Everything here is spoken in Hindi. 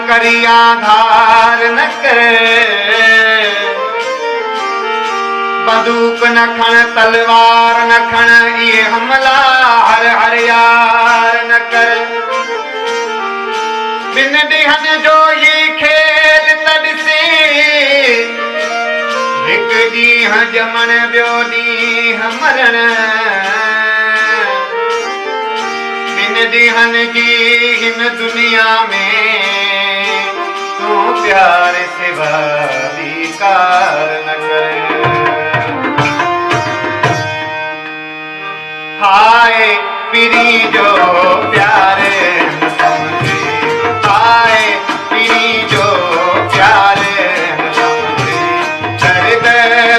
करिया धार न कर, बंदूक न खण तलवार न खण, ये हमला हर हर यार न कर। बिन ॾींहन जो ये खेल तॾिसी, हिक ॾींहुं ॼमण ॿियो ॾींहुं मरण। बिन ॾींहन जी हिन दुनिया में तूं प्यार सिवा ॿी कार न कर। हाय पीरी जो प्यार न समझे, हाय पीरी जो प्यार न समझे, दर्द